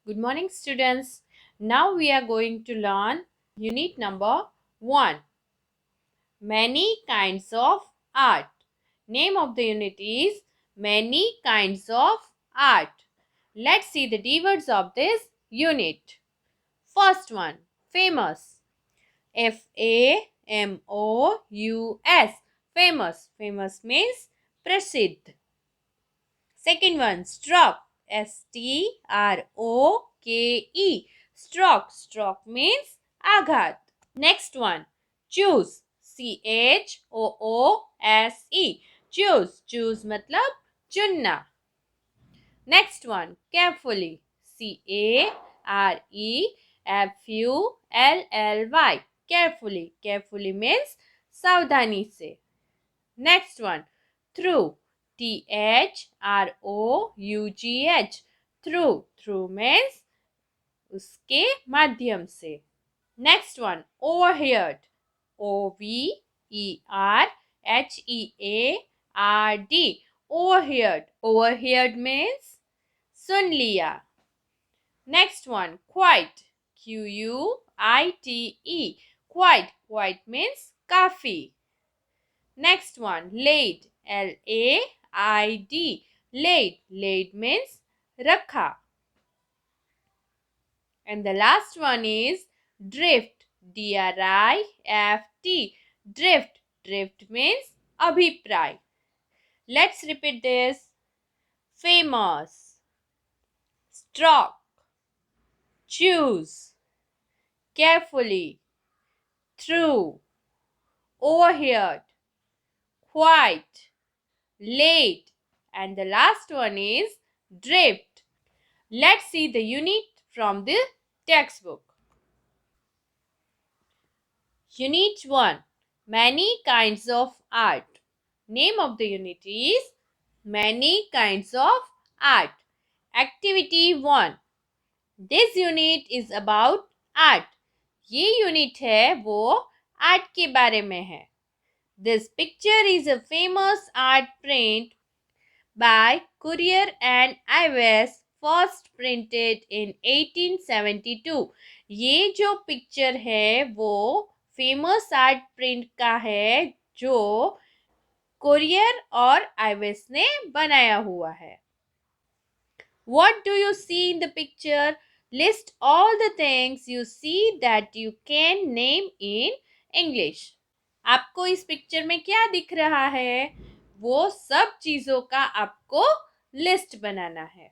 Good morning, students. Now we are going to learn unit number 1. Many kinds of art. Name of the unit is Many kinds of art. Let's see the D words of this unit. First one, famous. Famous. Famous. Famous means प्रसिद्ध. Second one, stroke. Stroke. Stroke. Stroke means आघात. Next one, choose. Choose. Choose. Choose मतलब चुनना. Next one, carefully. Carefully. Carefully. Carefully means सावधानी से. Next one, through. Through. Through means उसके माध्यम से. Next one, overheard. Overheard. Overheard. Overheard means सुन लिया. Next one, quite. Quite. Quite means काफी. Next one, laid. Laid. Laid means रखा. And the last one is drift. Drift. Drift. Drift means अभिप्राय. Let's repeat this. Famous. Stroke. Choose. Carefully. Through. Overheard. Quite. Late. And the last one is drift. Let's see the unit from the textbook. Unit 1. Many kinds of art. Name of the unit is Many kinds of art. Activity 1. This unit is about art. ये unit है वो art के बारे में है. This picture is a famous art print by Courier and Ives, first printed in 1872. ये जो picture है वो फेमस आर्ट प्रिंट का है जो कोरियर और आइवेस ने बनाया हुआ है. What do you see in the picture? List all the things you see that you can name in English. आपको इस पिक्चर में क्या दिख रहा है? वो सब चीजों का आपको लिस्ट बनाना है.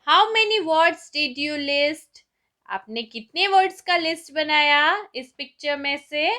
How many words did you list? आपने कितने वर्ड्स का लिस्ट बनाया इस पिक्चर में से?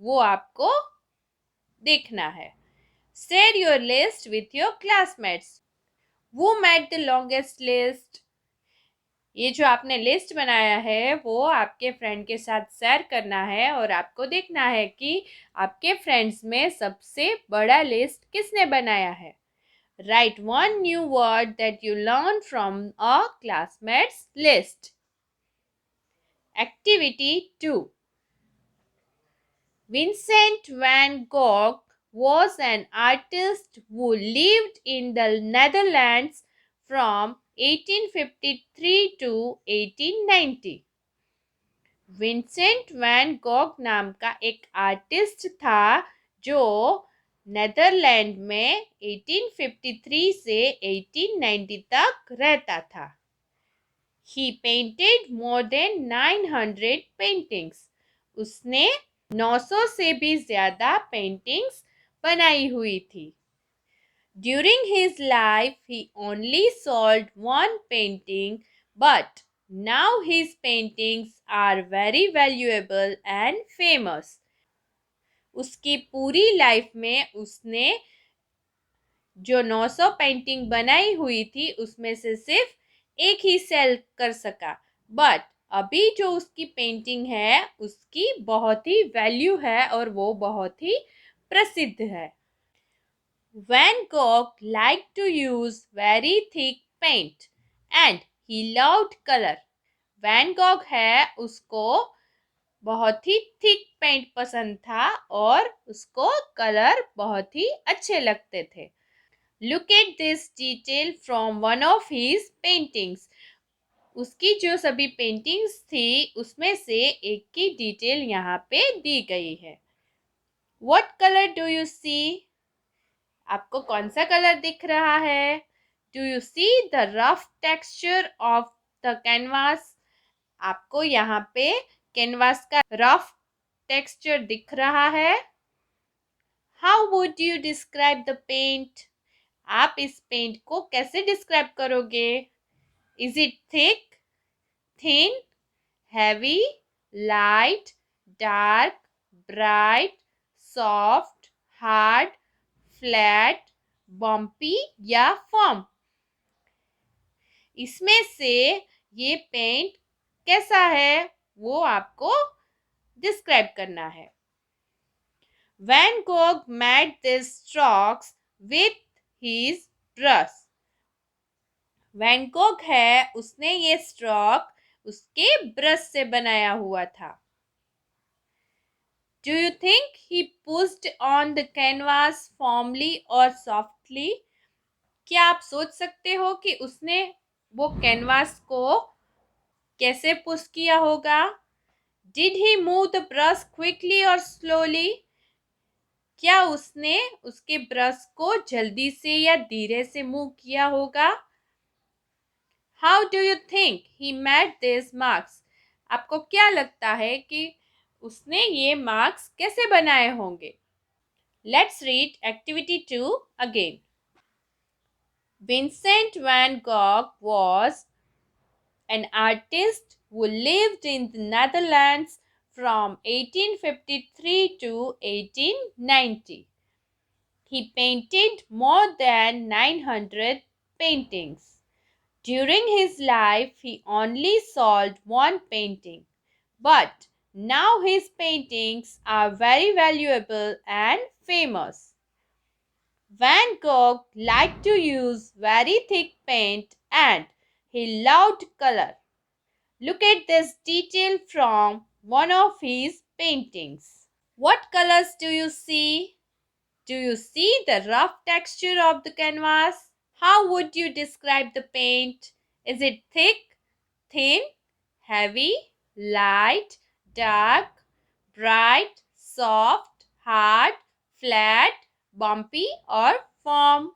वो आपको देखना है. Share your list with your classmates. Who made the longest list? ये जो आपने लिस्ट बनाया है वो आपके फ्रेंड के साथ शेयर करना है और आपको देखना है कि आपके फ्रेंड्स में सबसे बड़ा लिस्ट किसने बनाया है. Write one new word that you learned from a classmate's list. Activity 2. Vincent van Gogh was an artist who lived in the Netherlands from 1853 to 1890. Vincent van Gogh नाम का एक आर्टिस्ट था जो नेदरलैंड में 1853 से 1890 तक रहता था. He painted more than 900 paintings. उसने 900 से भी ज़्यादा पेंटिंग्स बनाई हुई थी. During his life, he only sold one painting, but now his paintings are very valuable and famous. उसकी पूरी लाइफ में उसने जो 900 पेंटिंग बनाई हुई थी उसमें से सिर्फ एक ही सेल कर सका. बट अभी जो उसकी पेंटिंग है उसकी बहुत ही वैल्यू है और वो बहुत ही प्रसिद्ध है. Van Gogh liked to use very thick paint and he loved color. Van Gogh है उसको बहुत ही थिक पेंट पसंद था और उसको कलर बहुत ही अच्छे लगते थे. Look at this detail from one of his paintings. उसकी जो सभी पेंटिंग्स थी उसमें से एक की डिटेल यहाँ पे दी गई है. What color do you see? आपको कौन सा कलर दिख रहा है? Do you see the rough texture of the canvas? आपको यहाँ पे कैनवास का रफ टेक्सचर दिख रहा है. How would you describe the paint? आप इस पेंट को कैसे डिस्क्राइब करोगे? Is it thick, thin, heavy, light, dark, bright, soft, hard, flat, bumpy या फॉर्म? इसमें से ये पेंट कैसा है वो आपको डिस्क्राइब करना है. Van Gogh made this strokes with his brush. Van Gogh है उसने ये स्ट्रोक उसके ब्रश से बनाया हुआ था. Do you think he pushed on the canvas firmly or softly? क्या आप सोच सकते हो कि उसने वो कैनवास को कैसे पुश किया होगा? Did he move the brush quickly or slowly? क्या उसने उसके ब्रश को जल्दी से या धीरे से मूव किया होगा? How do you think he made these marks? आपको क्या लगता है कि उसने ये मार्क्स कैसे बनाए होंगे? Let's read activity 2 again. Vincent van Gogh was an artist who lived in the Netherlands from 1853 to 1890. He painted more than 900 paintings. During his life, he only sold one painting, but now his paintings are very valuable and famous. Van Gogh liked to use very thick paint and he loved color. Look at this detail from one of his paintings. What colors do you see? Do you see the rough texture of the canvas? How would you describe the paint? Is it thick, thin, heavy, light, dark, bright, soft, hard, flat, bumpy, or firm?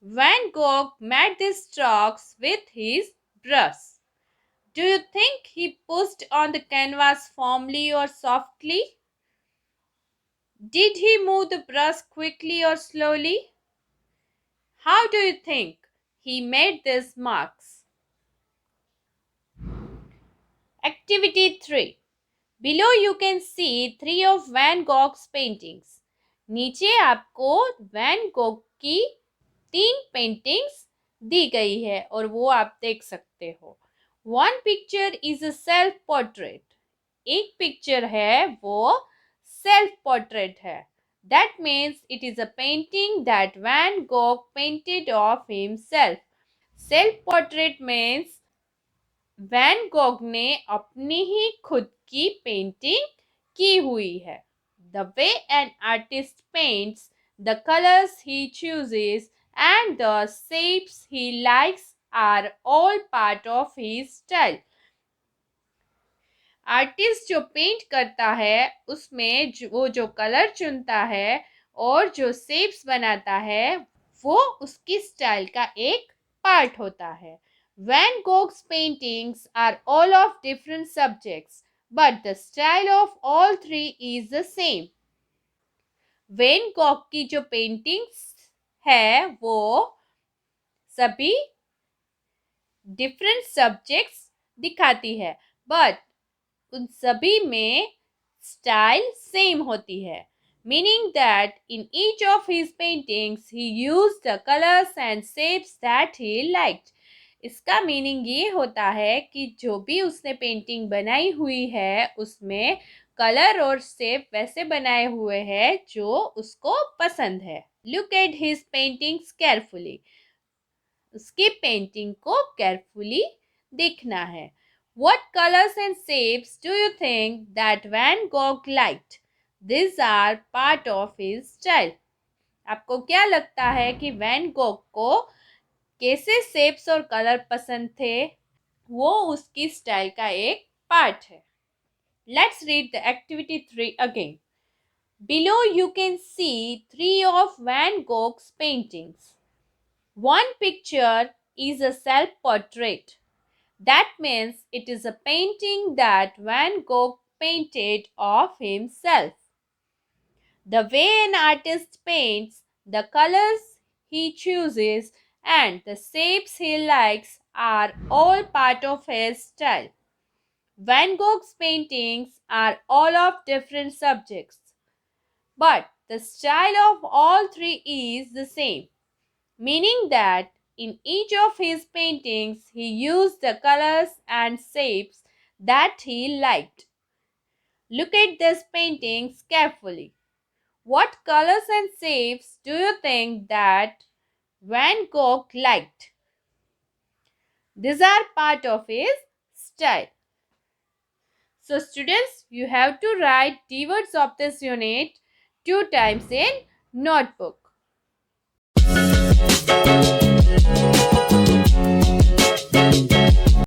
Van Gogh made these strokes with his brush. Do you think he pushed on the canvas firmly or softly? Did he move the brush quickly or slowly? How do you think he made these marks? Activity 3. Below you can see 3 of Van Gogh's paintings. नीचे आपको van Gogh की 3 paintings दी गई है और वो आप देख सकते हो. One picture is a self portrait. एक पिक्चर है वो सेल्फ पोर्ट्रेट है. That means it is a painting that Van Gogh painted of himself. Self portrait means van Gogh ने अपनी ही खुद की पेंटिंग की हुई है. The way an artist paints, the colors he chooses and the shapes he likes are all part of his style. Artist जो paint करता है उसमें वो जो कलर चुनता है और जो शेप्स बनाता है वो उसकी स्टाइल का एक पार्ट होता है. Van Gogh's paintings are all of different subjects but the style of all three is the same. Van Gogh की जो पेंटिंग्स है वो सभी डिफरेंट सब्जेक्ट्स दिखाती है बट उन सभी में स्टाइल सेम होती है. Meaning that in each of his paintings he used the colors and shapes that he liked. इसका मीनिंग ये होता है कि जो भी उसने पेंटिंग बनाई हुई है उसमें कलर और शेप वैसे बनाए हुए हैं जो उसको पसंद है. Look at his paintings carefully. उसकी पेंटिंग को केयरफुली देखना है. What colors and shapes do you think that Van Gogh liked? These are part of his style. आपको क्या लगता है कि वैन गॉग को कैसे शेप्स और कलर पसंद थे? वो उसकी स्टाइल का एक पार्ट है. Let's read the activity 3 again. Below you can see 3 of Van Gogh's paintings. One picture is a self-portrait. That means it is a painting that Van Gogh painted of himself. The way an artist paints, the colors he chooses, and the shapes he likes are all part of his style. Van Gogh's paintings are all of different subjects, but the style of all three is the same, meaning that in each of his paintings he used the colors and shapes that he liked. Look at these paintings carefully. What colors and shapes do you think that Van Gogh liked? These are part of his style. So students, you have to write keywords of this unit 2 times in notebook.